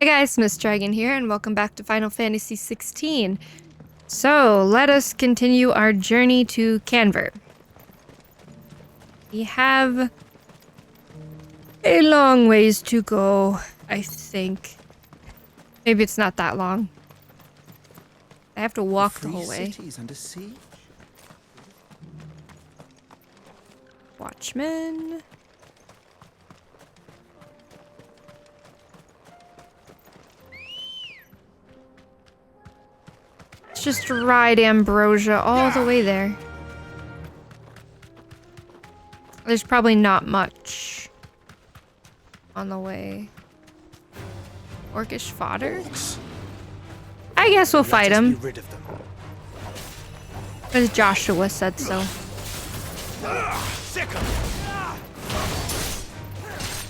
Hey guys, Miss Dragon here, and welcome back to Final Fantasy XVI. So, let us continue our journey to Kanver. We have a long ways to go, I think. Maybe it's not that long. I have to walk the whole way. City's under siege. Watchmen. Let's just ride Ambrosia all the way there. There's probably not much on the way. Orcish fodder? I guess we'll fight him. Rid of them. Because Joshua said so.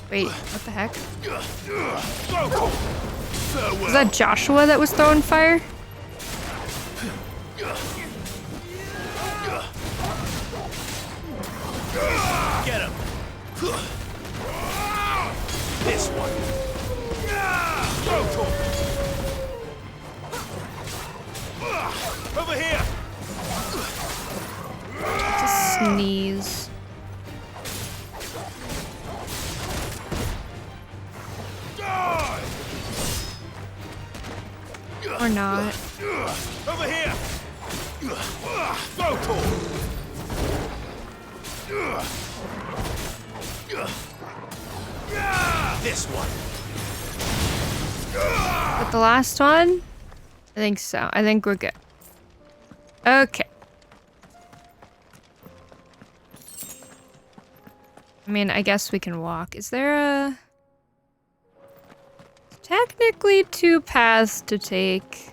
Wait, what the heck? Was that Joshua that was throwing fire? Get him. This one. Over here. Just sneeze. Or not. Over here. This one. But the last one? I think so. I think we're good. Okay. I mean, I guess we can walk. Is there a... Technically 2 paths to take.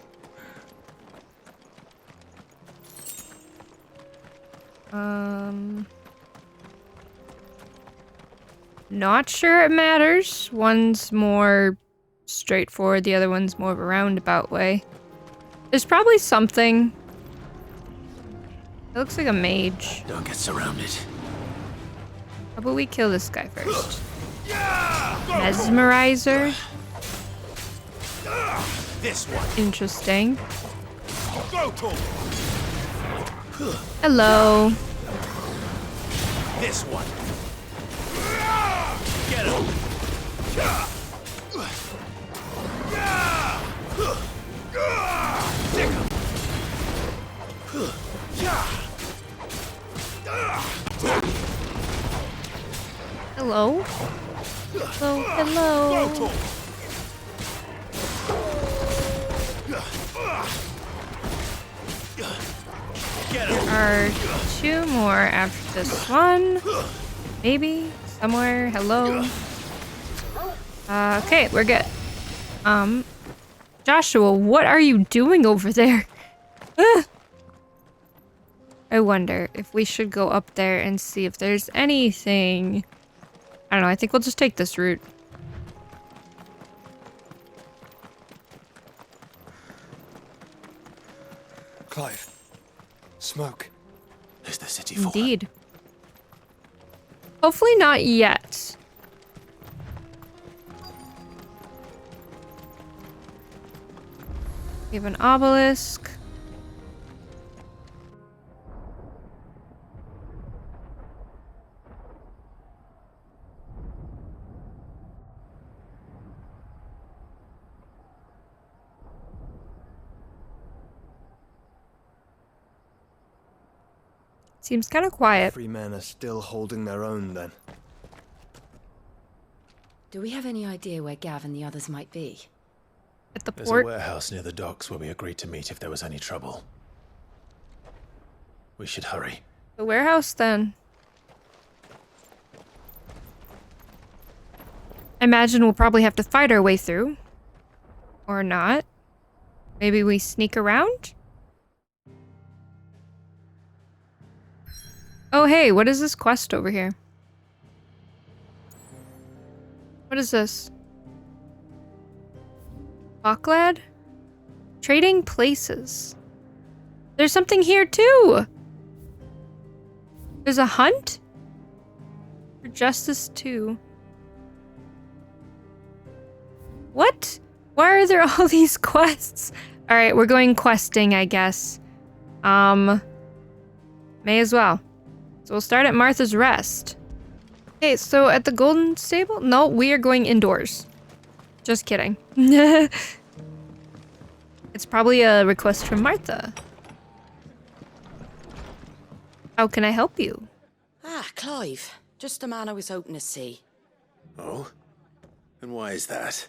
Not sure it matters. One's more straightforward, the other one's more of a roundabout way. There's probably something. It looks like a mage. Don't get surrounded. How about we kill this guy first? Mesmerizer? This one. Interesting. Hello. This one. Get him. Hello. Hello. Hello. There are 2 more after this one. Maybe. Somewhere. Hello. Okay, we're good. Joshua, what are you doing over there? I wonder if we should go up there and see if there's anything. I don't know, I think we'll just take this route. Clive. Smoke. Is the city full? Indeed. Hopefully not yet. We have an obelisk. Seems kind of quiet. Three men are still holding their own then. Do we have any idea where Gav and the others might be? At the There's a port. warehouse near the docks where we agreed to meet if there was any trouble. We should hurry. The warehouse then. I imagine we'll probably have to fight our way through. Or not. Maybe we sneak around? Oh hey, what is this quest over here? What is this? Backlad? Trading places. There's something here too! There's a hunt? For Justice 2. What? Why are there all these quests? All right, we're going questing, I guess. May as well. So we'll start at Martha's Rest. Okay, so at the Golden Stable? No, we are going indoors. Just kidding. It's probably a request from Martha. How can I help you? Ah, Clive. Just the man I was hoping to see. Oh? And why is that?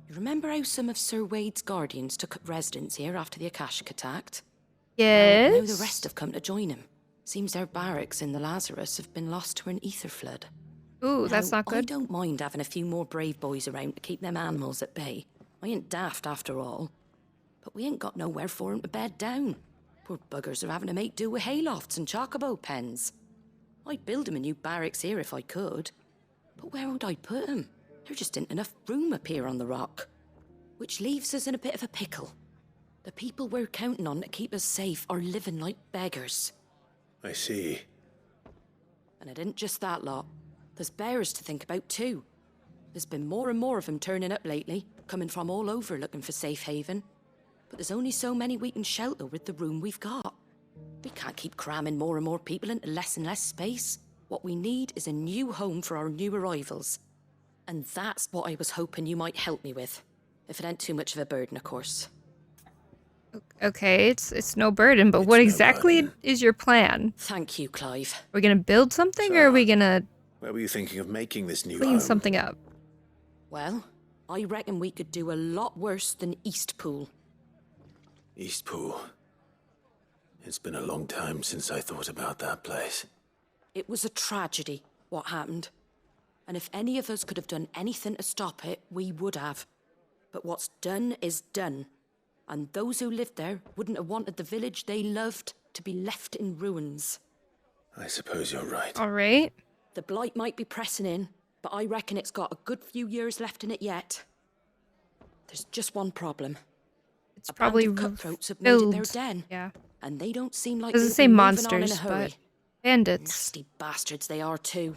You remember how some of Sir Wade's guardians took up residence here after the Akashic attacked? Yes? Now the rest have come to join him. Seems their barracks in the Lazarus have been lost to an ether flood. Ooh, that's Now, not good. I don't mind having a few more brave boys around to keep them animals at bay. I ain't daft after all. But we ain't got nowhere for 'em to bed down. Poor buggers are having to make do with haylofts and chocobo pens. I'd build 'em a new barracks here if I could. But where would I put 'em? There just ain't enough room up here on the rock. Which leaves us in a bit of a pickle. The people we're counting on to keep us safe are living like beggars. I see. And it ain't just that lot. There's bears to think about too. There's been more and more of them turning up lately, coming from all over looking for safe haven. But there's only so many we can shelter with the room we've got. We can't keep cramming more and more people into less and less space. What we need is a new home for our new arrivals. And that's what I was hoping you might help me with. If it ain't too much of a burden, of course. Okay, it's no burden, but It's what no exactly burden. is your plan? Thank you, Clive. Are we gonna build something, or are we gonna Where were you thinking of making this new clean home? something up? Well, I reckon we could do a lot worse than Eastpool. Eastpool. It's been a long time since I thought about that place. It was a tragedy, what happened. And if any of us could have done anything to stop it, we would have. But what's done is done. And those who lived there wouldn't have wanted the village they loved to be left in ruins. I suppose you're right. All right. The blight might be pressing in, but I reckon it's got a good few years left in it yet. There's just one problem. It's A band probably of cutthroats have made it their filled. den. Yeah. And they don't seem like Doesn't they'll say be moving on in a monsters, hurry. but bandits. Nasty bastards they are too.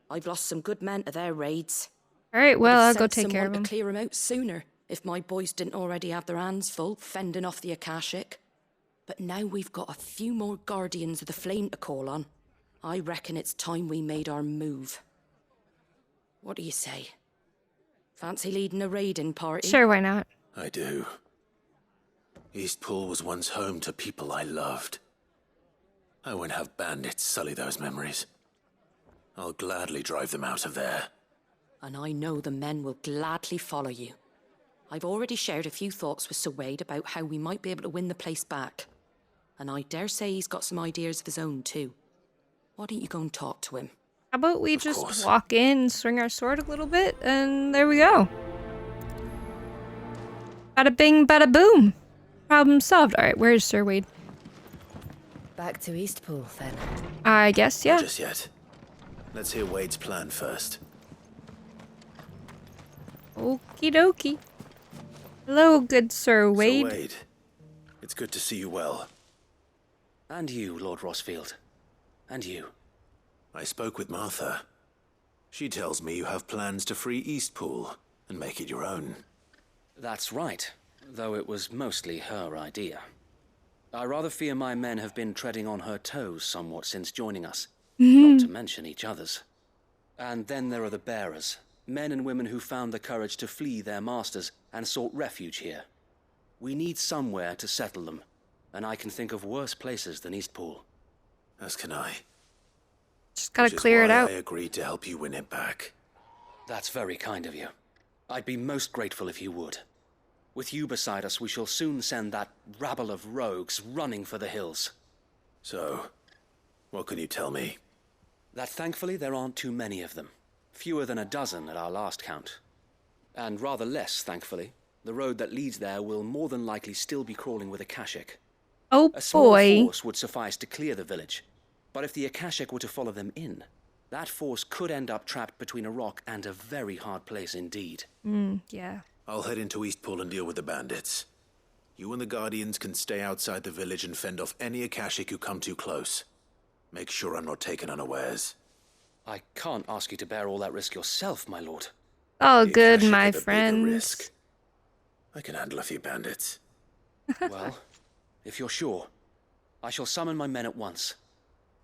I've lost some good men to their raids. All right, well, I'll I'd go sent take care of someone them. to clear 'em out sooner, if my boys didn't already have their hands full fending off the Akashic. But now we've got a few more guardians of the flame to call on. I reckon it's time we made our move. What do you say? Fancy leading a raiding party? Sure, why not? I do. Eastpool was once home to people I loved. I won't have bandits sully those memories. I'll gladly drive them out of there. And I know the men will gladly follow you. I've already shared a few thoughts with Sir Wade about how we might be able to win the place back. And I dare say he's got some ideas of his own too. Why don't you go and talk to him? How about we Of just course. walk in, swing our sword a little bit, and there we go. Bada bing, bada boom. Problem solved. All right, where's Sir Wade? Back to Eastpool, then. I guess, Not yeah. just yet. Let's hear Wade's plan first. Okie dokie. Hello, good Sir Wade. So Wade, it's good to see you well. And you, Lord Rossfield. And you. I spoke with Martha. She tells me you have plans to free Eastpool and make it your own. That's right, though it was mostly her idea. I rather fear my men have been treading on her toes somewhat since joining us, not to mention each other's. And then there are the bearers, men and women who found the courage to flee their masters and sought refuge here. We need somewhere to settle them, and I can think of worse places than Eastpool. As can I. Just gotta Which is clear it why out. I agreed to help you win it back. That's very kind of you. I'd be most grateful if you would. With you beside us, we shall soon send that rabble of rogues running for the hills. So, what can you tell me? That thankfully there aren't too many of them. Fewer than a dozen at our last count. And rather less, thankfully. The road that leads there will more than likely still be crawling with Akashic. Oh A small boy. force would suffice to clear the village. But if the Akashic were to follow them in, that force could end up trapped between a rock and a very hard place indeed. Yeah. I'll head into Eastpool and deal with the bandits. You and the Guardians can stay outside the village and fend off any Akashic who come too close. Make sure I'm not taken unawares. I can't ask you to bear all that risk yourself, my lord. All The good, Akashic my are the bigger friends. risk. I can handle a few bandits. Well, if you're sure, I shall summon my men at once.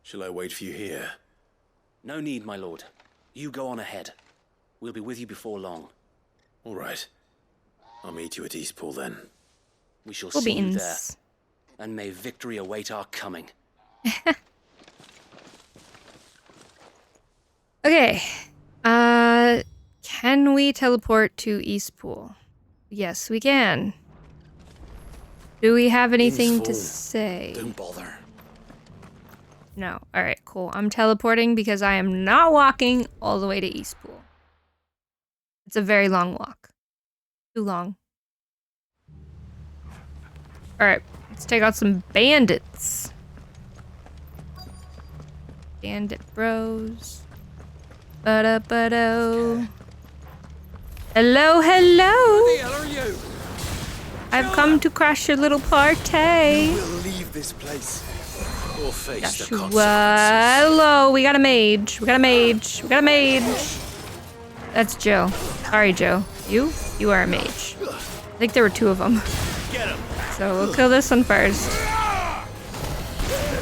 Shall I wait for you here? No need, my lord. You go on ahead. We'll be with you before long. All right. I'll meet you at Eastpool then. We shall Cool see you there. beans. And may victory await our coming. Okay. Can we teleport to Eastpool? Yes, we can. Do we have anything to full. say? Don't bother. No. Alright, cool. I'm teleporting because I am not walking all the way to Eastpool. It's a very long walk. Too long. Alright, let's take out some bandits. Bandit bros. Ba-da-ba-do. Hello, hello! hell are you? I've come to crash your little party. We'll leave this place. Or face the Joshua, consequences. hello, we got a mage. We got a mage. We got a mage. That's Joe. Sorry, Joe. You are a mage. I think there were 2 of them. Get him! So we'll kill this one first.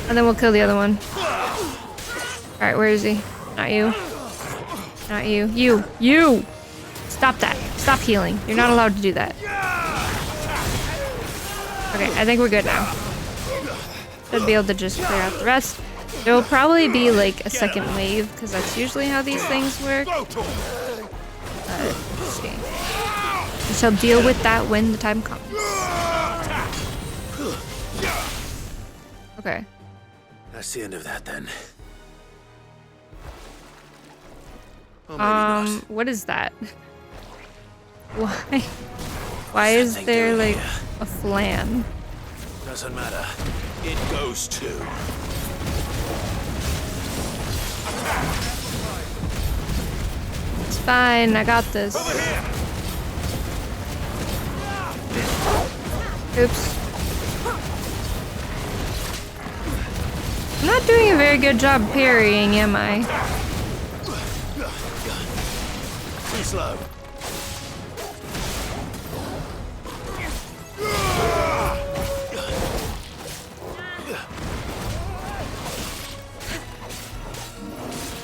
And then we'll kill the other one. Alright, where is he? Not you. Not you. You! Stop that. Stop healing. You're not allowed to do that. Okay, I think we're good now. Should be able to just clear out the rest. There will probably be like a second wave, because that's usually how these things work. Let's see. We shall deal with that when the time comes. Okay. That's the end of that then. Or maybe not. What is that? Why? Why is Something there doing like here. a flan? Doesn't matter. It goes too. It's fine, I got this. Oops. I'm not doing a very good job parrying, am I? Too slow.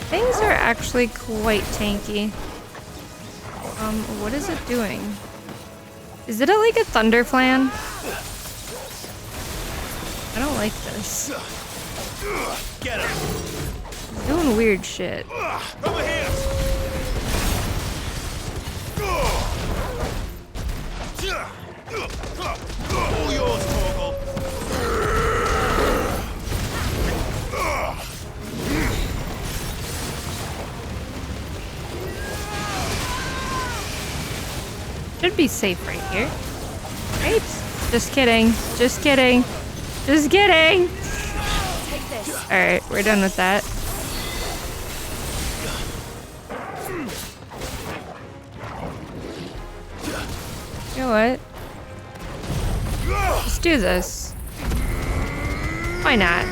Things are actually quite tanky. What is it doing? Is it like a thunder flan? I don't like this. Get him! It's doing weird shit. Over here! All yours, Torgal. Should be safe right here. Right? Just kidding. Just kidding. Just kidding. Alright, we're done with that. You know what? Let's do this. Why not?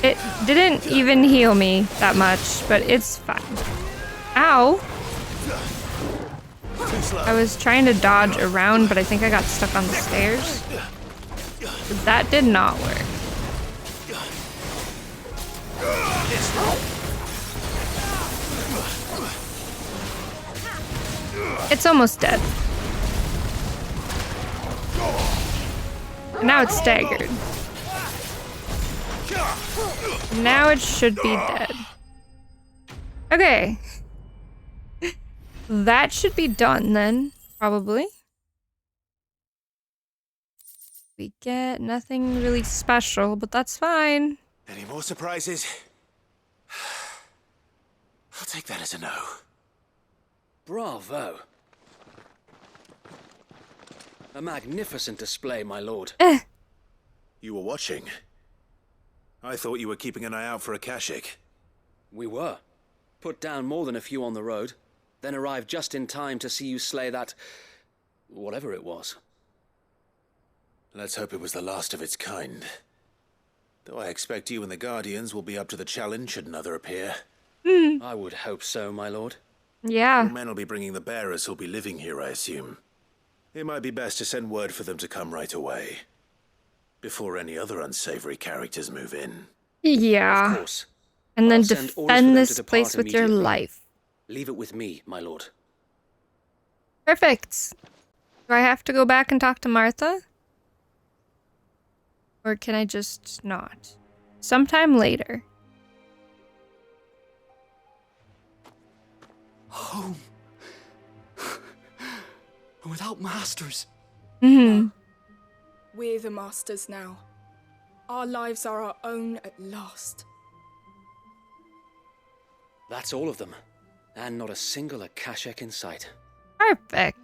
It didn't even heal me that much, but it's fine. Ow! I was trying to dodge around, but I think I got stuck on the stairs. That did not work. It's almost dead. Now it's staggered. Now it should be dead. Okay. That should be done then, probably. We get nothing really special, but that's fine. Any more surprises? I'll take that as a no. Bravo. A magnificent display, my lord. You were watching. I thought you were keeping an eye out for a Kashik. We were. Put down more than a few on the road, then arrived just in time to see you slay that... whatever it was. Let's hope it was the last of its kind. Though I expect you and the Guardians will be up to the challenge should another appear. I would hope so, my lord. Yeah. Your men will be bringing the bearers who'll be living here, I assume. It might be best to send word for them to come right away, before any other unsavory characters move in. Yeah. Of course. And then I'll send orders for defend them to this depart place with your immediately. life. Leave it with me, my lord. Perfect. Do I have to go back and talk to Martha? Or can I just not? Sometime later. Home. Without masters. Mm-hmm. We're the masters now. Our lives are our own at last. That's all of them. And not a single Akashek in sight. Perfect.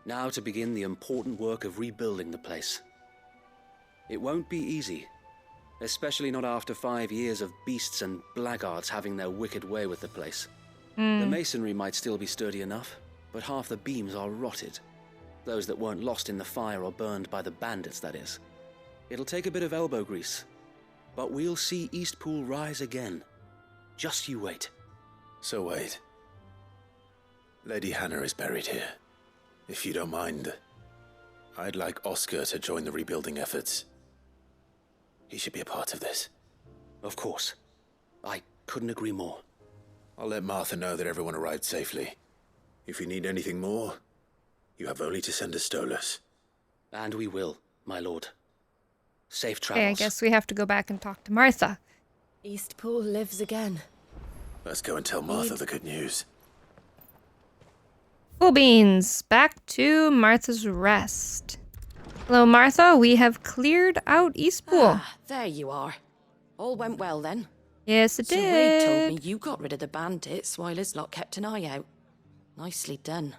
Now to begin the important work of rebuilding the place. It won't be easy. Especially not after 5 years of beasts and blackguards having their wicked way with the place. The masonry might still be sturdy enough, but half the beams are rotted. Those that weren't lost in the fire or burned by the bandits, that is. It'll take a bit of elbow grease, but we'll see Eastpool rise again. Just you wait. So wait. Lady Hannah is buried here. If you don't mind, I'd like Oscar to join the rebuilding efforts. He should be a part of this. Of course. I couldn't agree more. I'll let Martha know that everyone arrived safely. If you need anything more, you have only to send a Stolas. And we will, my lord. Safe Okay, travels. I guess we have to go back and talk to Martha. Eastpool lives again. Let's go and tell Martha the good news. Cool beans. Back to Martha's Rest. Hello, Martha. We have cleared out Eastpool. Ah, there you are. All went well then. Yes, it Sir Wade told me did. you got rid of the bandits while his lot kept an eye out. Nicely done.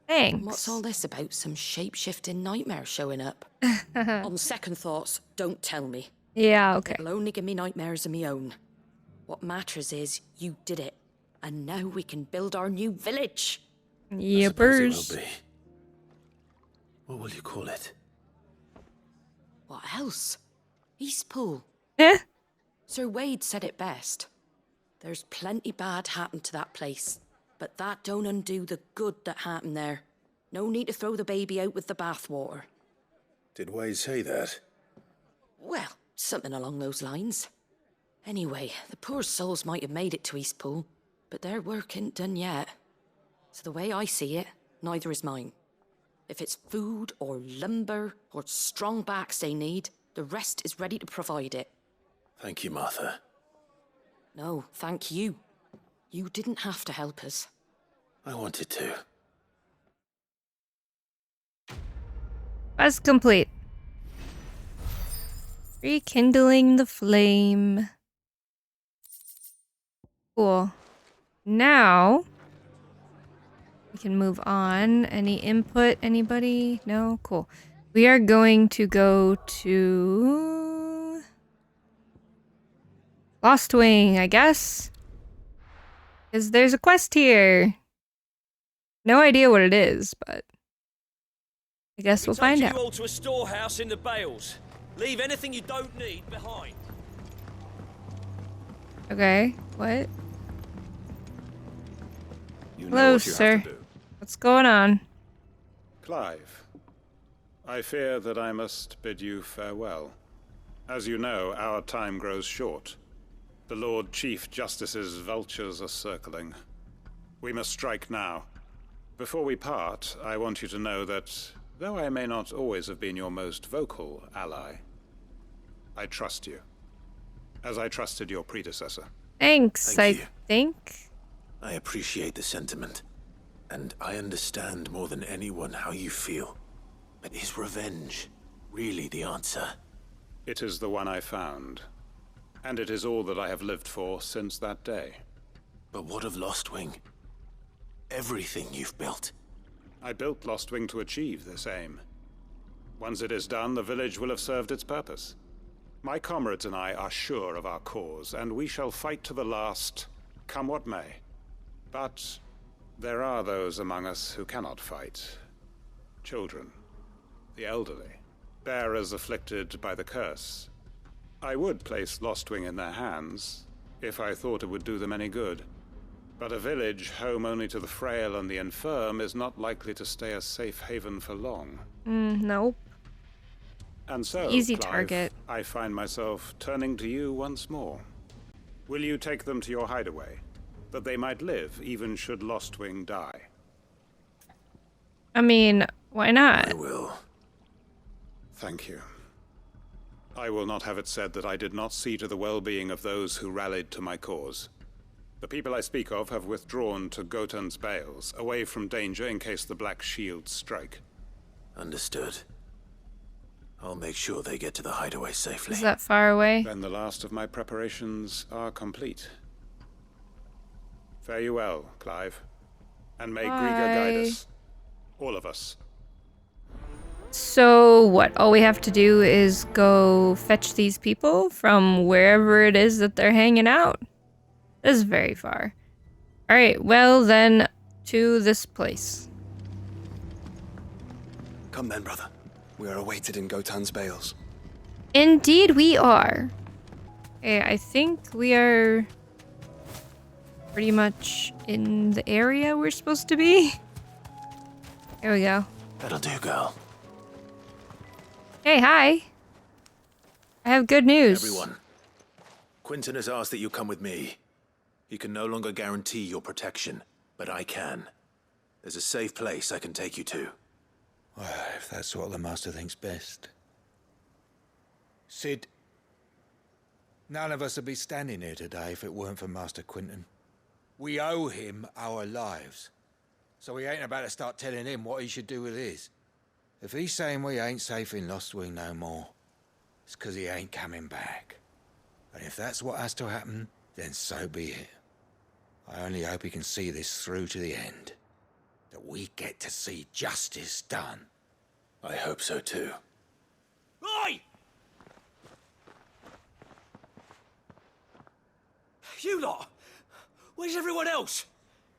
Thanks. What's all this about some shape-shifting nightmare showing up? On second thoughts, don't tell me. Yeah, okay. It'll only give me nightmares of my own. What matters is you did it. And now we can build our new village. I suppose it Yepers. will be. What will you call it? What else? Eastpool. Eh? Sir Wade said it best. There's plenty bad happened to that place, but that don't undo the good that happened there. No need to throw the baby out with the bathwater. Did Wade say that? Well, something along those lines. Anyway, the poor souls might have made it to Eastpool, but their work ain't done yet. So the way I see it, neither is mine. If it's food or lumber or strong backs they need, the rest is ready to provide it. Thank you, Martha. No, thank you. You didn't have to help us. I wanted to. Quest complete. Rekindling the flame. Cool. Now we can move on. Any input? Anybody? No? Cool. We are going to go to Lost Wing, I guess. Because there's a quest here. No idea what it is, but I guess we'll find Take out. you all to a storehouse in the Bales. Leave anything you don't need behind. Okay, what? You know Hello, what you sir. have to do. What's going on? Clive, I fear that I must bid you farewell. As you know, our time grows short. The Lord Chief Justice's vultures are circling. We must strike now. Before we part, I want you to know that, though I may not always have been your most vocal ally, I trust you, as I trusted your predecessor. Thanks, Thank you. I think. I appreciate the sentiment, and I understand more than anyone how you feel. But is revenge really the answer? It is the one I found, and it is all that I have lived for since that day. But what of Lostwing? Everything you've built. I built Lostwing to achieve this aim. Once it is done, the village will have served its purpose. My comrades and I are sure of our cause, and we shall fight to the last, come what may. But there are those among us who cannot fight. Children, the elderly, bearers afflicted by the curse. I would place Lostwing in their hands, if I thought it would do them any good. But a village home only to the frail and the infirm is not likely to stay a safe haven for long. Nope. And so, Easy Clive, target. I find myself turning to you once more. Will you take them to your hideaway, that they might live even should Lostwing die? I mean, why not? I will. Thank you. I will not have it said that I did not see to the well-being of those who rallied to my cause. The people I speak of have withdrawn to Gotan's Bales, away from danger in case the Black Shields strike. Understood. I'll make sure they get to the hideaway safely. Is that far away? Then the last of my preparations are complete. Fare you well, Clive. And may Griga guide us. All of us. So what? All we have to do is go fetch these people from wherever it is that they're hanging out? This is very far. Alright, well then, to this place. Come then, brother. We are awaited in Gotan's Bales. Indeed we are. Okay, I think we are pretty much in the area we're supposed to be. Here we go. That'll do, girl. Hey, hi. I have good news. Everyone, Quinton has asked that you come with me. He can no longer guarantee your protection, but I can. There's a safe place I can take you to. Well, if that's what the Master thinks best. Sid, none of us would be standing here today if it weren't for Master Quinton. We owe him our lives. So we ain't about to start telling him what he should do with his. If he's saying we ain't safe in Lostwing no more, it's 'cause he ain't coming back. And if that's what has to happen, then so be it. I only hope he can see this through to the end. That we get to see justice done. I hope so too. Oi! You lot! Where's everyone else?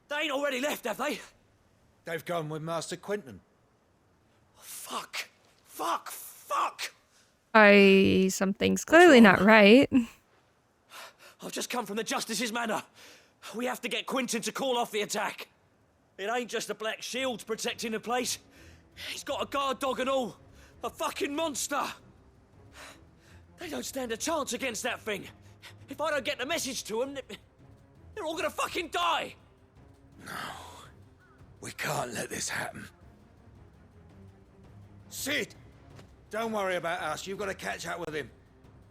They ain't already left, have they? They've gone with Master Quinton. Fuck! Fuck! Fuck! Something's clearly not right. I've just come from the Justice's manor. We have to get Quinton to call off the attack. It ain't just the Black Shields protecting the place. He's got a guard dog and all. A fucking monster. They don't stand a chance against that thing. If I don't get the message to them, they're all gonna fucking die. No. We can't let this happen. Sid! Don't worry about us. You've got to catch up with him.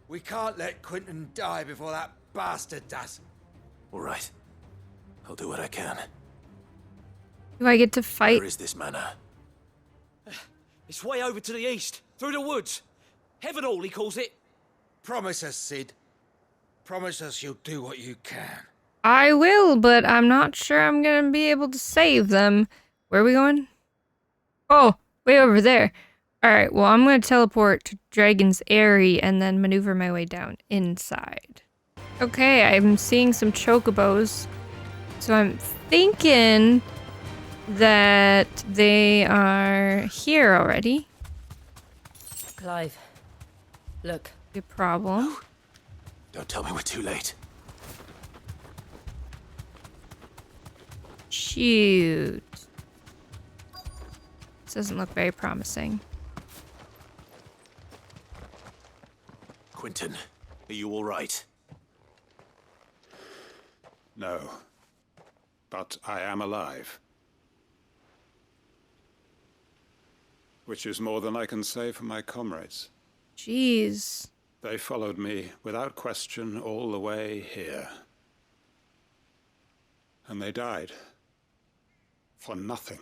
We can't let Quinton die before that bastard does. All right. I'll do what I can. Do I get to fight? Where is this manor? It's way over to the east, through the woods. Heaven Hall, he calls it. Promise us, Sid. Promise us you'll do what you can. I will, but I'm not sure I'm gonna be able to save them. Where are we going? Oh, way over there. Alright, well, I'm gonna teleport to Dragon's Eyrie and then maneuver my way down inside. Okay, I'm seeing some chocobos. So I'm thinking that they are here already. Clive, look. Good problem. Don't tell me we're too late. Shoot. This doesn't look very promising. Quinton, are you all right? No. But I am alive. Which is more than I can say for my comrades. Jeez. They followed me without question all the way here. And they died. For nothing.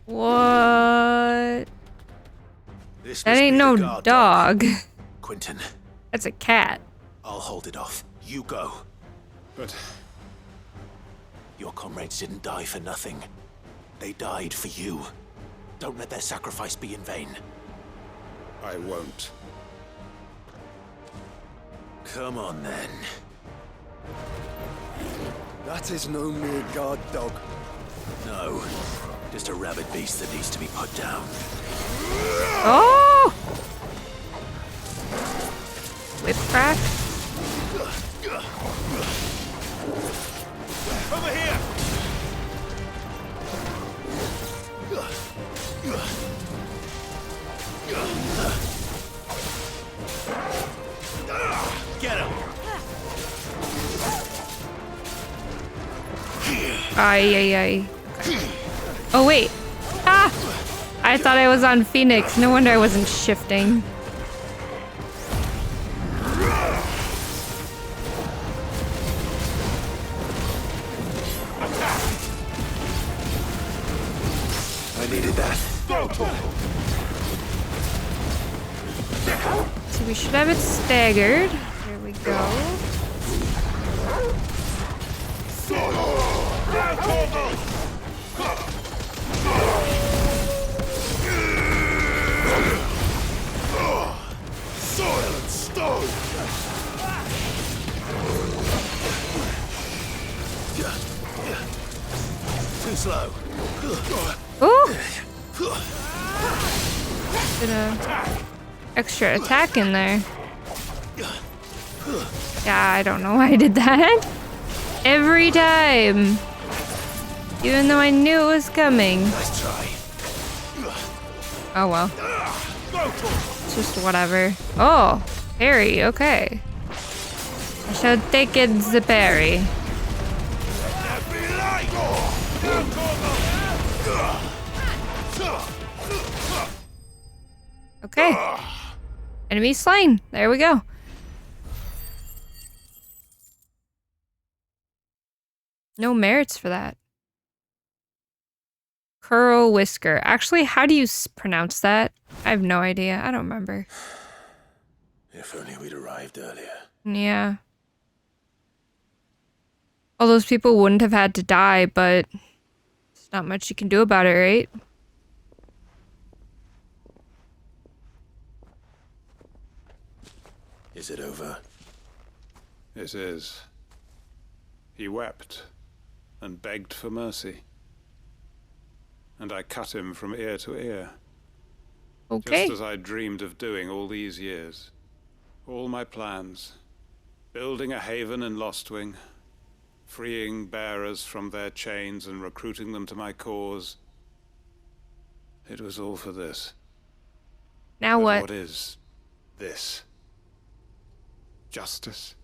What? This That must ain't be no the guard dog. Quinton, That's a cat. I'll hold it off. You go. But Your comrades didn't die for nothing. They died for you. Don't let their sacrifice be in vain. I won't. Come on, then. That is no mere guard dog. No. Just a rabid beast that needs to be put down. Oh! whip crack. Over here! Get him! Ay. Oh, wait. Ah! I thought I was on Phoenix. No wonder I wasn't shifting. I needed that. So we should have it staggered. There we go. Soil and stone! Too slow. Ooh! Bit of extra attack in there. Yeah, I don't know why I did that. Every time. Even though I knew it was coming. Nice try. Oh well. It's just whatever. Oh, parry, okay. I shall take it the parry. Okay. Enemy slain. There we go. No merits for that. Curl Whisker. Actually, how do you pronounce that? I have no idea. I don't remember. If only we'd arrived earlier. Yeah. All those people wouldn't have had to die, but there's not much you can do about it, right? Is it over? It is. He wept and begged for mercy. And I cut him from ear to ear. Okay. Just as I dreamed of doing all these years. All my plans. Building a haven in Lostwing. Freeing bearers from their chains and recruiting them to my cause. It was all for this. Now But what? what is this? Justice.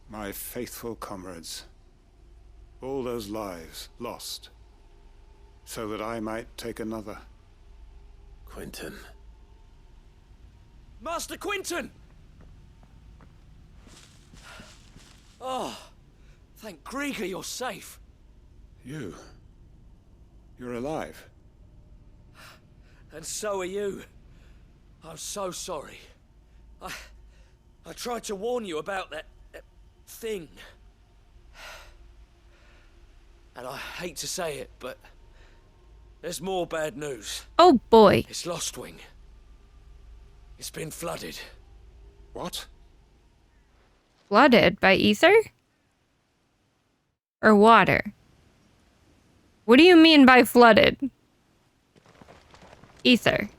My faithful comrades. All those lives lost. So that I might take another. Quentin. Master Quentin! Oh, thank Grieger you're safe. You. You're alive. And so are you. I'm so sorry. I tried to warn you about that thing. And I hate to say it, but there's more bad news. Oh boy. It's Lostwing. It's been flooded. What? Flooded by ether? Or water? What do you mean by flooded? Ether.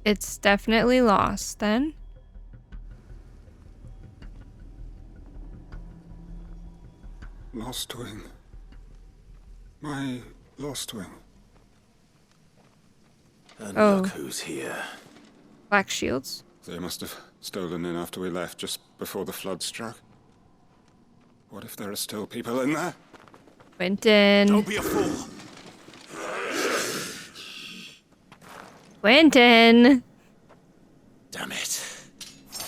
It's definitely lost then. Lostwing. My Lostwing. And Oh. look who's here. Black shields. They must have stolen in after we left, just before the flood struck. What if there are still people in there? Quentin. Don't be a fool. Quentin. Damn it.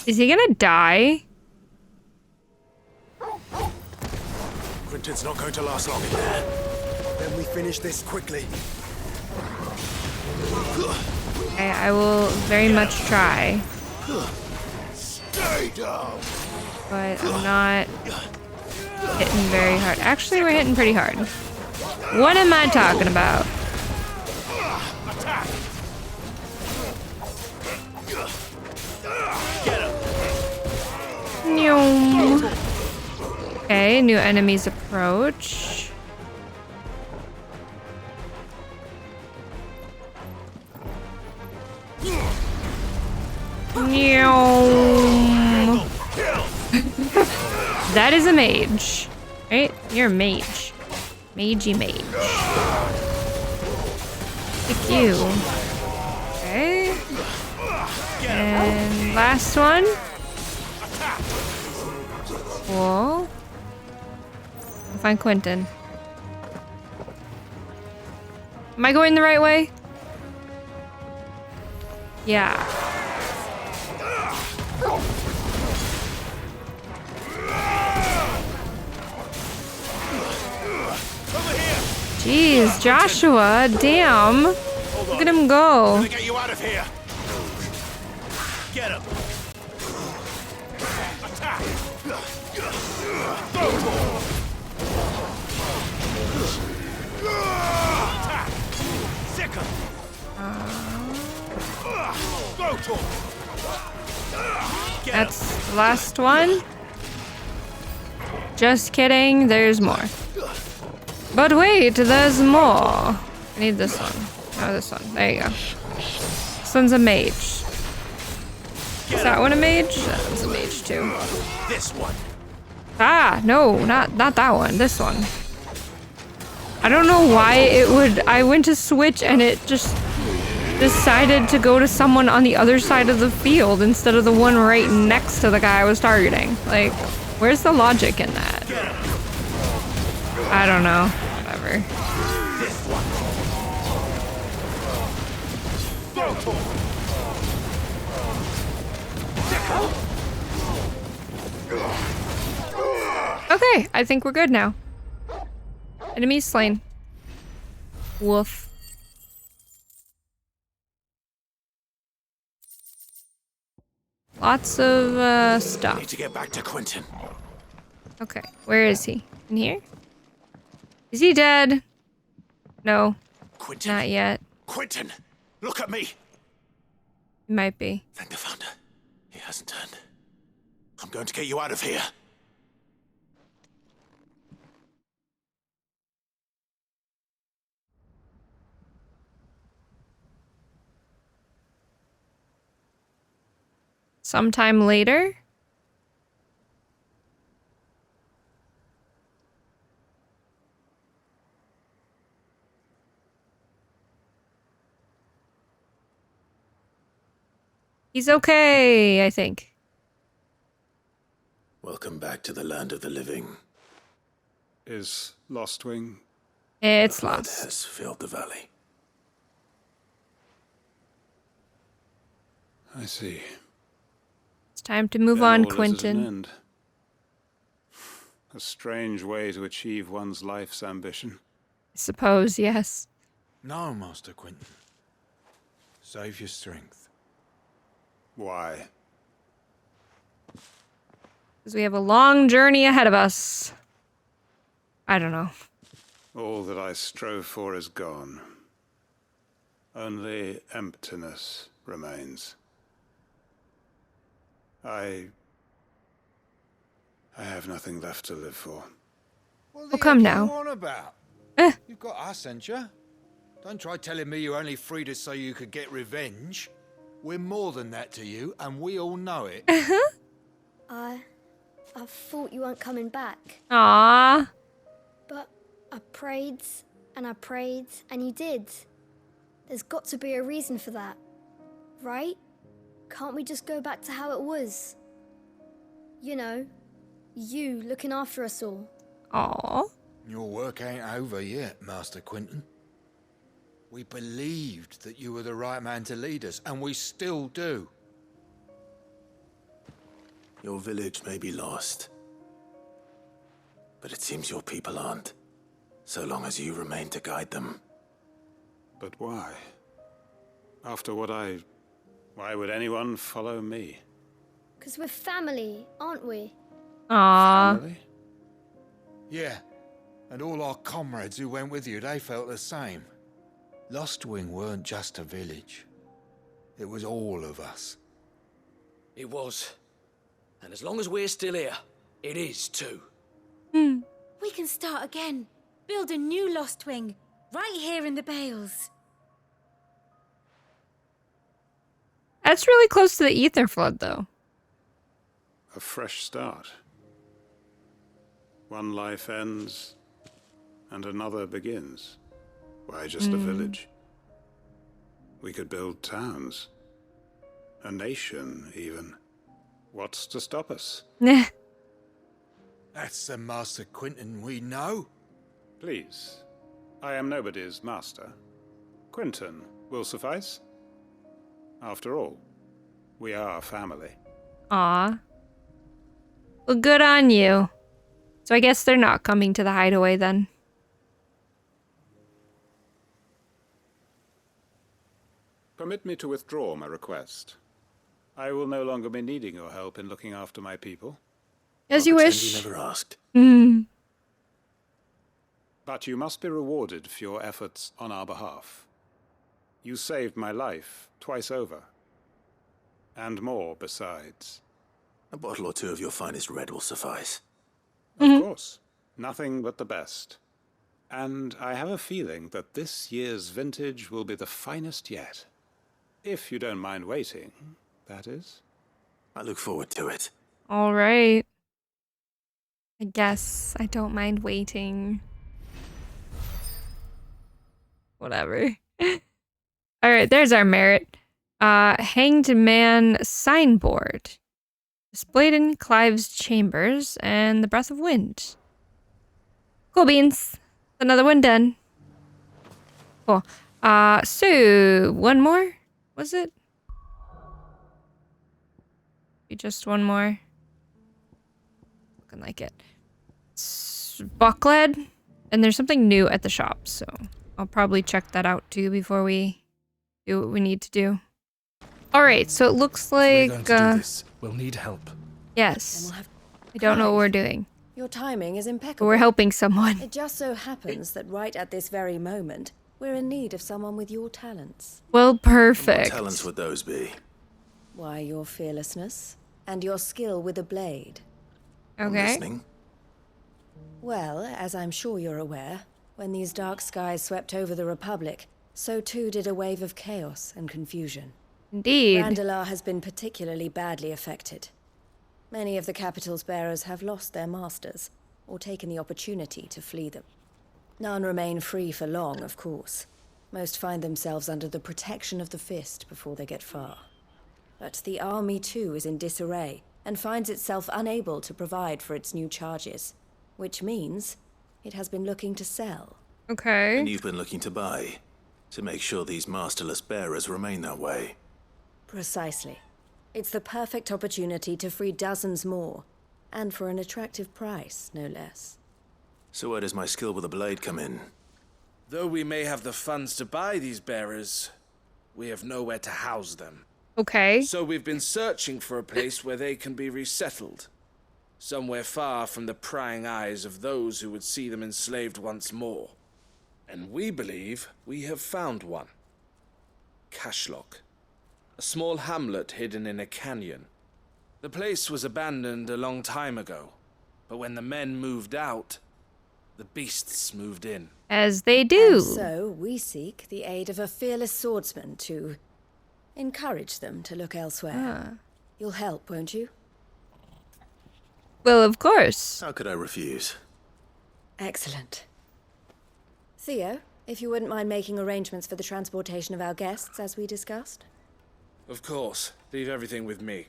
Is he gonna die? Quentin's not going to last long in there. Then we finish this quickly. I will very much try. Stay down. But I'm not hitting very hard. Actually, we're hitting pretty hard. What am I talking about? Noom. Okay, new enemies approach. That is a mage. Right? You're a mage. Magey mage. Pick you. Okay. And last one. Cool. I'll find Quentin. Am I going the right way? Yeah. Jeez, Joshua, damn. Look at him go. Gonna get you out of here. Get him. Attack. Attack. Sick him. That's the last one. Just kidding, there's more. But wait, there's more. I need this one. Oh, this one. There you go. This one's a mage. Is that one a mage? That one's a mage too. This one. Ah, no, not that one. This one. I don't know why it would. I went to switch and it just decided to go to someone on the other side of the field instead of the one right next to the guy I was targeting. Like, where's the logic in that? I don't know. Whatever. Okay, I think we're good now. Enemy slain. Woof. Lots of stuff. Need to get back to Quentin. Okay, where is he? In here? Is he dead? No, Quentin. not yet. Quentin, look at me. He might be. Thank the founder. He hasn't turned. I'm going to get you out of here. Sometime later? He's okay, I think. Welcome back to the land of the living. Is Lostwing? It's Blood lost. has filled the valley. I see. It's time to move Then on, all is at an Quentin. end. A strange way to achieve one's life's ambition. I suppose, yes. No, Master Quentin. Save your strength. Why? Because we have a long journey ahead of us. I don't know. All that I strove for is gone. Only emptiness remains. I have nothing left to live for. What Oh, come now. What are you on about? Eh. You've got us, ain't you? Don't try telling me you only freed us so you could get revenge. We're more than that to you, and we all know it. I thought you weren't coming back. Aww. But I prayed, and you did. There's got to be a reason for that, right? Can't we just go back to how it was? You know, you looking after us all. Aww. Your work ain't over yet, Master Quentin. We believed that you were the right man to lead us, and we still do. Your village may be lost, but it seems your people aren't, so long as you remain to guide them. But why? After what why would anyone follow me? 'Cause we're family, aren't we? Aww. Family? Yeah, and all our comrades who went with you, they felt the same. Lostwing weren't just a village. It was all of us. It was. And as long as we're still here, it is too. We can start again. Build a new Lostwing, right here in the Bales. That's really close to the ether flood, though. A fresh start. One life ends, and another begins. Why just a village? We could build towns. A nation, even. What's to stop us? Nah. That's the Master Quentin we know. Please. I am nobody's master. Quentin will suffice. After all, we are family. Aw. Well, good on you. So I guess they're not coming to the hideaway then. Permit me to withdraw my request. I will no longer be needing your help in looking after my people. As you Pretend wish. you never asked. But you must be rewarded for your efforts on our behalf. You saved my life twice over. And more besides. A bottle or two of your finest red will suffice. Of course. Nothing but the best. And I have a feeling that this year's vintage will be the finest yet. If you don't mind waiting, that is. I look forward to it. All right. I guess I don't mind waiting. Whatever. All right, there's our merit. Hanged Man signboard. Displayed in Clive's chambers and the breath of wind. Cool beans. Another one done. Cool. So one more? Was it? Maybe just one more. Looking like it. It's Bucklead. And there's something new at the shop, so I'll probably check that out too before we do what we need to do. Alright, so it looks like We're going to do this. We'll need help. yes. I don't know what we're doing. Your timing is impeccable. But we're helping someone. It just so happens that right at this very moment, we're in need of someone with your talents. Well, What perfect. talents would those be? Why, your fearlessness and your skill with a blade. I'm Okay. listening. Well, as I'm sure you're aware, when these dark skies swept over the Republic, so too did a wave of chaos and confusion. Indeed. Randalar has been particularly badly affected. Many of the capital's bearers have lost their masters, or taken the opportunity to flee them. None remain free for long, of course. Most find themselves under the protection of the Fist before they get far. But the army too is in disarray, and finds itself unable to provide for its new charges, which means it has been looking to sell. Okay. And you've been looking to buy, to make sure these masterless bearers remain that way. Precisely. It's the perfect opportunity to free dozens more, and for an attractive price, no less. So where does my skill with a blade come in? Though we may have the funds to buy these bearers, we have nowhere to house them. Okay. So we've been searching for a place where they can be resettled. Somewhere far from the prying eyes of those who would see them enslaved once more. And we believe we have found one. Cashlock. A small hamlet hidden in a canyon. The place was abandoned a long time ago, but when the men moved out, the beasts moved in. As they do. And so we seek the aid of a fearless swordsman to encourage them to look elsewhere. You'll help, won't you? Well, of course. How could I refuse? Excellent. Theo, if you wouldn't mind making arrangements for the transportation of our guests, as we discussed. Of course. Leave everything with me.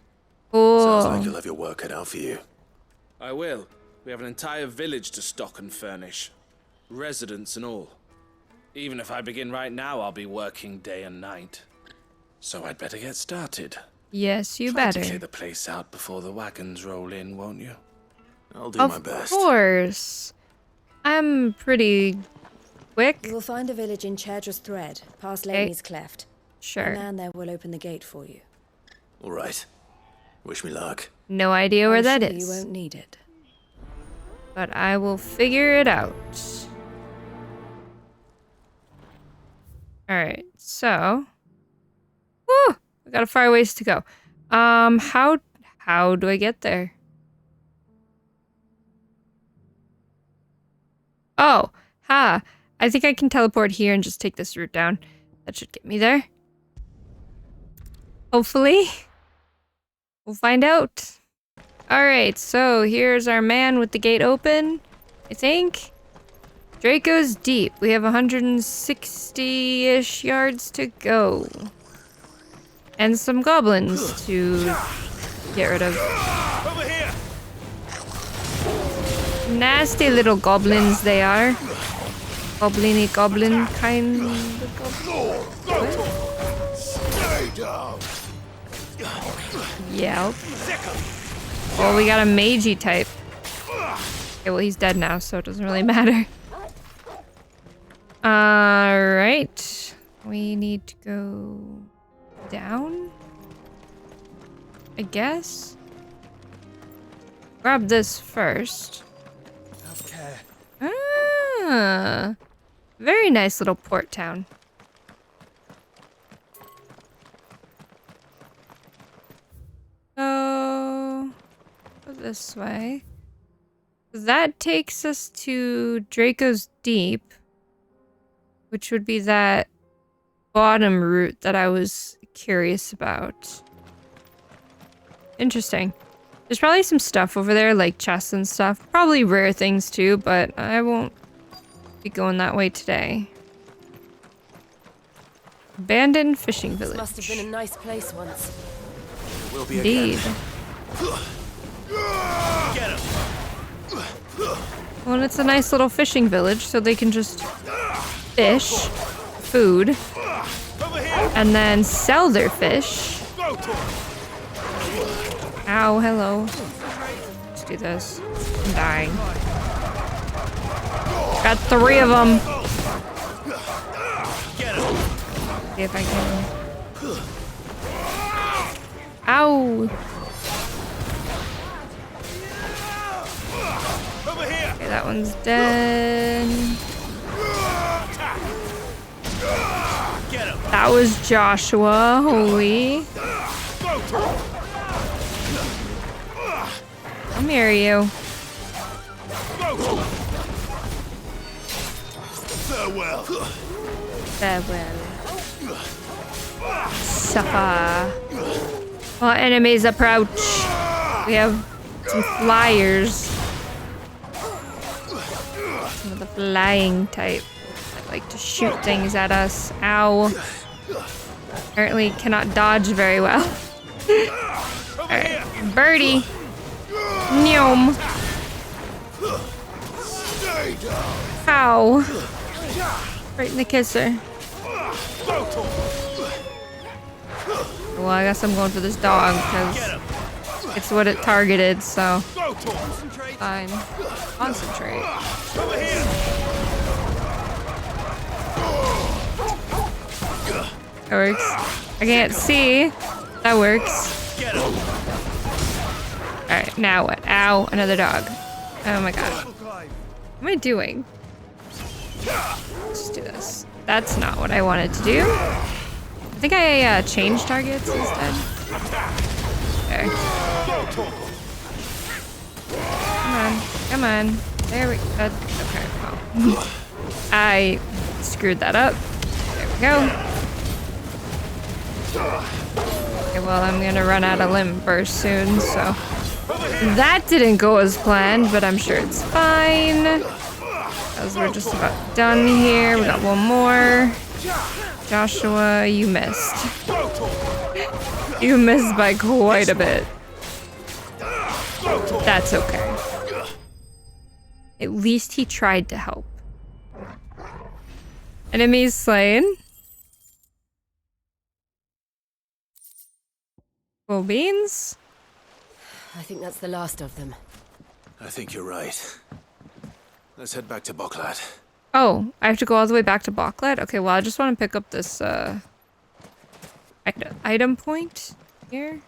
Sounds Oh. like you'll have your work cut out for you. I will. We have an entire village to stock and furnish. Residents and all. Even if I begin right now, I'll be working day and night. So I'd better get started. Yes, you Try to better. clear the place out before the wagons roll in, won't you? I'll do my Of best. course. I'm pretty quick. You will find a village in Chadra's Thread, past Okay. Laney's Cleft. Sure. A man there will open the gate for you. All right. Wish me luck. No idea where I'm that sure is. You won't need it. But I will figure it out. Alright, so. Woo! We got a far ways to go. How do I get there? Oh, ha. I think I can teleport here and just take this route down. That should get me there. Hopefully. We'll find out. Alright, so here's our man with the gate open, I think. Draco's Deep. We have 160-ish yards to go. And some goblins to get rid of. Over here. Nasty little goblins they are. Goblin-y goblin kind of goblin. Yeah. Well, we got a magey type. Okay, well he's dead now, so it doesn't really matter. Alright. We need to go down? I guess? Grab this first. Ah, very nice little port town. So, go this way. That takes us to Draco's Deep, which would be that bottom route that I was curious about. Interesting. There's probably some stuff over there, like chests and stuff. Probably rare things too, but I won't be going that way today. Abandoned fishing village. This must have been a nice place once. Will be Indeed. again. Get him. Well, and it's a nice little fishing village, so they can just fish, food, and then sell their fish. Ow, hello. Let's do this. I'm dying. Got 3 of them. See if I can. Ow. Okay, that one's dead. That was Joshua. Holy. Come here, you. Farewell. Farewell. Suffer. While enemies approach, we have some flyers. Some of the flying type that like to shoot things at us. Ow. Apparently cannot dodge very well. Alright, birdie. Nyom. Ow. Right in the kisser. Well, I guess I'm going for this dog because it's what it targeted, so. Fine. Concentrate. That works. I can't see. That works. Alright, now what? Ow, another dog. Oh my god. What am I doing? Let's do this. That's not what I wanted to do. I think I changed targets instead. Okay. Come on. Come on. There we go. Okay, well. I screwed that up. There we go. Okay, well, I'm gonna run out of limb burst soon, so. That didn't go as planned, but I'm sure it's fine. Because we're just about done here. We got one more. Joshua, you missed. You missed by quite a bit. That's okay. At least he tried to help. Enemies slain. Cool beans. I think that's the last of them. I think you're right. Let's head back to Boklad. Oh, I have to go all the way back to Boklad? Okay, well, I just want to pick up this, item point here.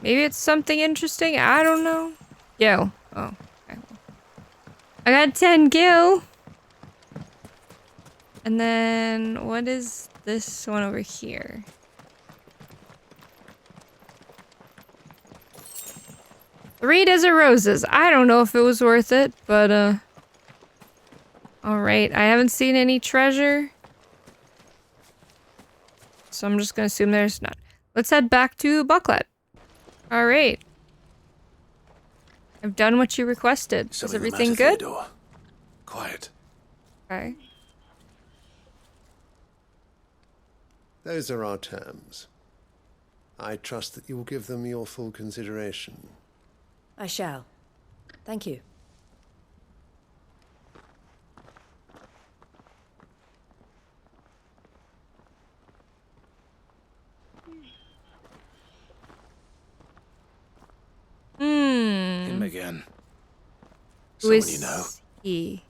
Maybe it's something interesting? I don't know. Yo. Oh, okay. I got 10 gil. And then, what is this one over here? Three Desert Roses. I don't know if it was worth it, but, alright, I haven't seen any treasure. So I'm just gonna assume there's none. Let's head back to Bucklet. Alright. I've done what you requested. Is Something the everything matter, good? Theodore? Quiet. Okay. Those are our terms. I trust that you will give them your full consideration. I shall. Thank you. Him again. Who Someone is you know? he?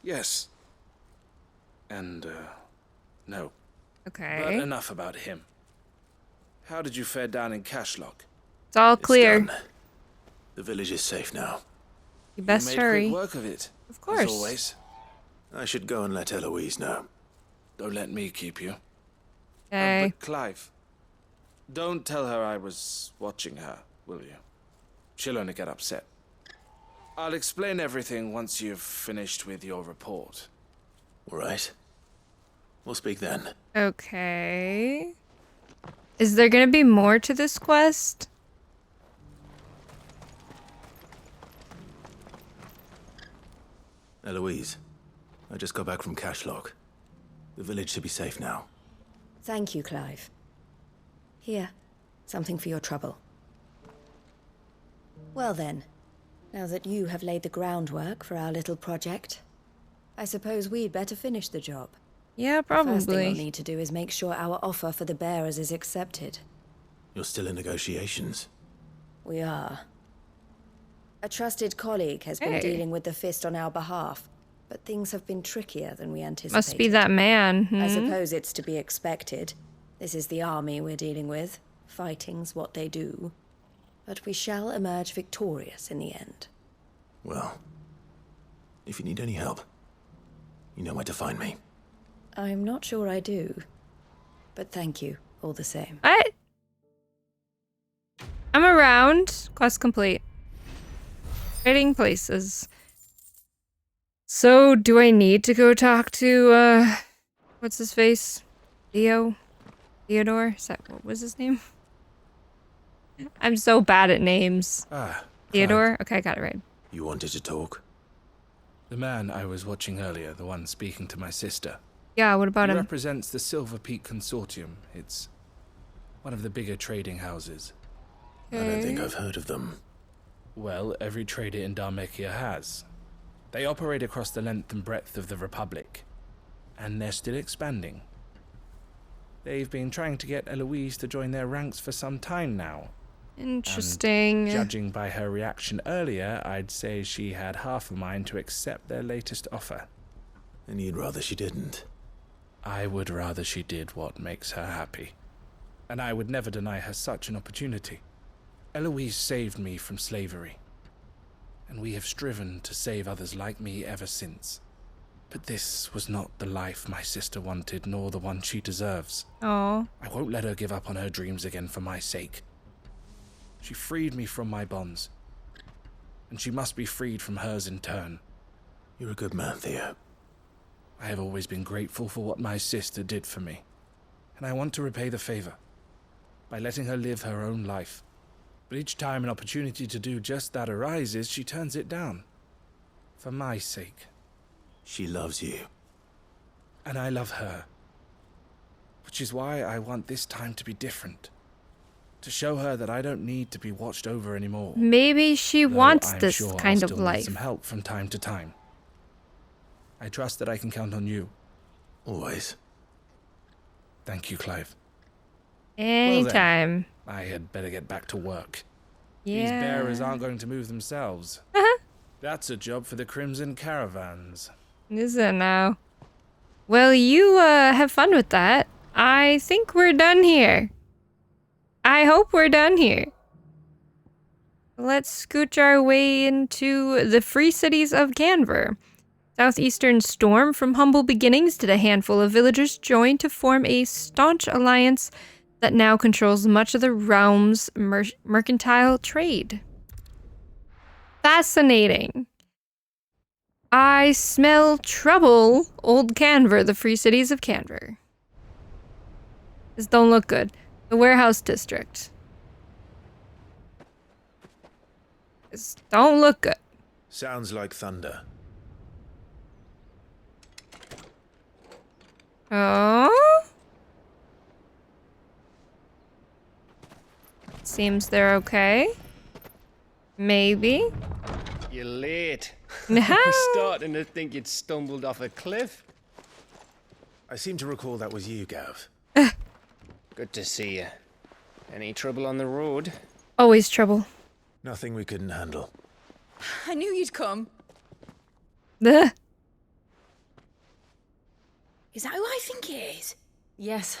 Yes. And, no. Okay. But enough about him. How did you fare down in Cashlock? It's all clear. Done. The village is safe now. You best made hurry. quick work of it. Of course. As always. I should go and let Eloise know. Don't let me keep you. Okay. But Clive, don't tell her I was watching her, will you? She'll only get upset. I'll explain everything once you've finished with your report. All right. We'll speak then. Okay. Is there gonna be more to this quest? Eloise, I just got back from Cashlock. The village should be safe now. Thank you, Clive. Here, something for your trouble. Well then, now that you have laid the groundwork for our little project, I suppose we'd better finish the job. Yeah, First thing we'll probably. need to do is make sure our offer for the bearers is accepted. You're still in negotiations. We are. A trusted colleague has been Hey. dealing with the Fist on our behalf, but things have been trickier than we anticipated. Must be that man. I Hmm? suppose it's to be expected. This is the army we're dealing with. Fighting's what they do. But we shall emerge victorious in the end. Well, if you need any help, you know where to find me. I'm not sure I do. But thank you, all the same. I'm around. Quest complete. Trading places. So, do I need to go talk to, what's his face? Theodore? Is that, what was his name? I'm so bad at names. Theodore? Okay, I got it right. You wanted to talk? The man I was watching earlier, the one speaking to my sister. Yeah, what about he him? represents the Silver Peak Consortium. It's one of the bigger trading houses. I don't think I've heard of them. Well, every trader in Dharmekia has. They operate across the length and breadth of the Republic, and they're still expanding. They've been trying to get Eloise to join their ranks for some time now. Interesting. And judging by her reaction earlier, I'd say she had half a mind to accept their latest offer. And you'd rather she didn't? I would rather she did what makes her happy. And I would never deny her such an opportunity. Eloise saved me from slavery. And we have striven to save others like me ever since. But this was not the life my sister wanted, nor the one she deserves. Oh. I won't let her give up on her dreams again for my sake. She freed me from my bonds. And she must be freed from hers in turn. You're a good man, Theo. I have always been grateful for what my sister did for me. And I want to repay the favor by letting her live her own life. But each time an opportunity to do just that arises, she turns it down. For my sake. She loves you. And I love her. Which is why I want this time to be different. To show her that I don't need to be watched over anymore. Maybe she Though wants I'm this sure kind I'll of still need life. some help from time to time. I trust that I can count on you. Always. Thank you, Clive. Anytime. Well then, I had better get back to work. Yeah. These bearers aren't going to move themselves. That's a job for the Crimson Caravans. Is it now? Well, you have fun with that. I think we're done here. I hope we're done here. Let's scooch our way into the free cities of Kanver. Southeastern Storm, from humble beginnings, did a handful of villagers join to form a staunch alliance that now controls much of the realm's mercantile trade. Fascinating. I smell trouble, Old Kanver, the free cities of Kanver. This don't look good. The warehouse district. This don't look good. Sounds like thunder. Oh? Seems they're okay. Maybe. You're late. No. I was starting to think you'd stumbled off a cliff. I seem to recall that was you, Gav. Good to see you. Any trouble on the road? Always trouble. Nothing we couldn't handle. I knew you'd come. Ugh. Is that who I think it is? Yes.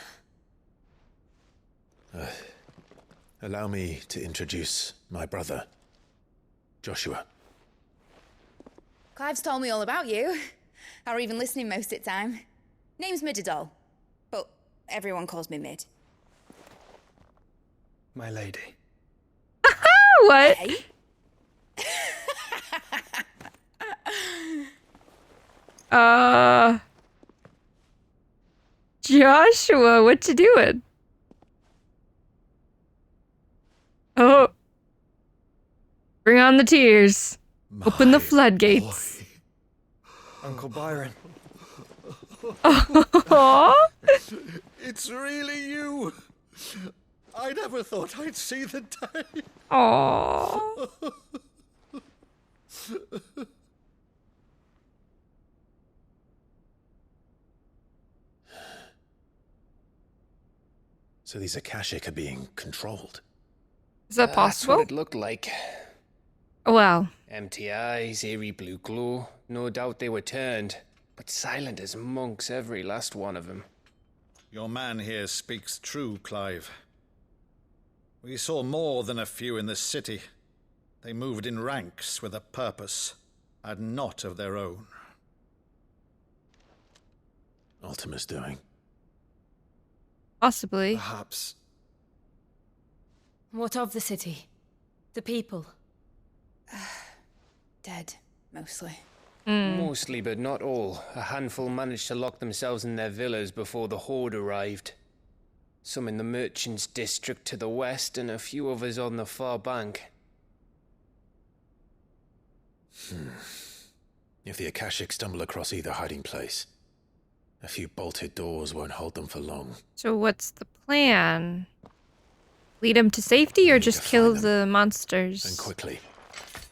Allow me to introduce my brother, Joshua. Clive's told me all about you. Or even listening most of the time. Name's Midadol, but everyone calls me Mid. My lady. What? Hey? Joshua, what you doing? Oh. Bring on the tears. Open the floodgates. Uncle Byron. Aww. It's really you. I never thought I'd see the day. Aww. So these Akashic are being controlled. Is that That's possible? what it looked like. Well. Empty eyes, eerie blue glow. No doubt they were turned, but silent as monks, every last one of them. Your man here speaks true, Clive. We saw more than a few in the city. They moved in ranks with a purpose, and not of their own. Ultima's doing. Possibly. Perhaps. What of the city? The people? Dead, mostly. Mostly, but not all. A handful managed to lock themselves in their villas before the horde arrived. Some in the merchants' district to the west, and a few others on the far bank. If the Akashic stumble across either hiding place, a few bolted doors won't hold them for long. So what's the plan? Lead them to safety or just kill the monsters? And quickly.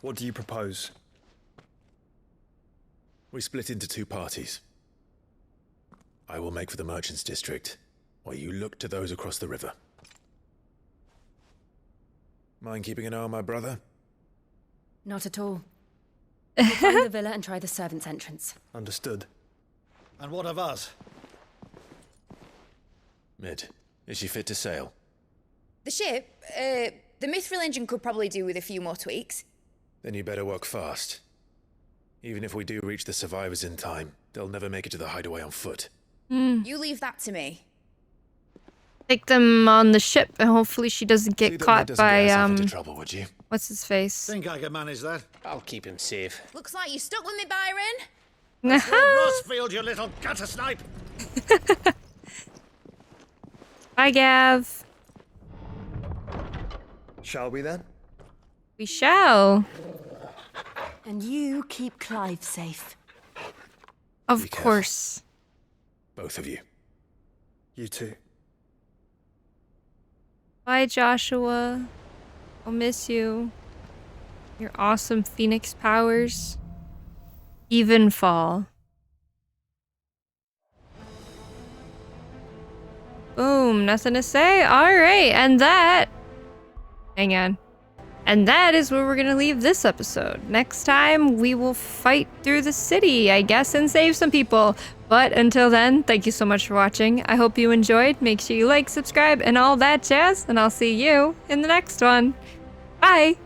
What do you propose? We split into two parties. I will make for the merchants' district, while you look to those across the river. Mind keeping an eye on my brother? Not at all. We'll find the villa and try the servants' entrance. Understood. And what of us? Mid, is she fit to sail? The ship, the Mithril engine could probably do with a few more tweaks. Then you better work fast. Even if we do reach the survivors in time, they'll never make it to the hideaway on foot. You leave that to me. Take them on the ship, and hopefully she doesn't get caught by into trouble, would you? what's his face? Think I can manage that? I'll keep him safe. Looks like you stuck with me, Byron. Lord Rossfield, you little gutter snipe! Bye, Gav. Shall we then? We shall. And you keep Clive safe. Of course. Both of you. You too. Bye, Joshua. I'll miss you. Your awesome phoenix powers. Evenfall. Boom, nothing to say. Alright, and that... Hang on. And that is where we're gonna leave this episode. Next time, we will fight through the city, I guess, and save some people. But until then, thank you so much for watching. I hope you enjoyed. Make sure you like, subscribe, and all that jazz. And I'll see you in the next one. Bye!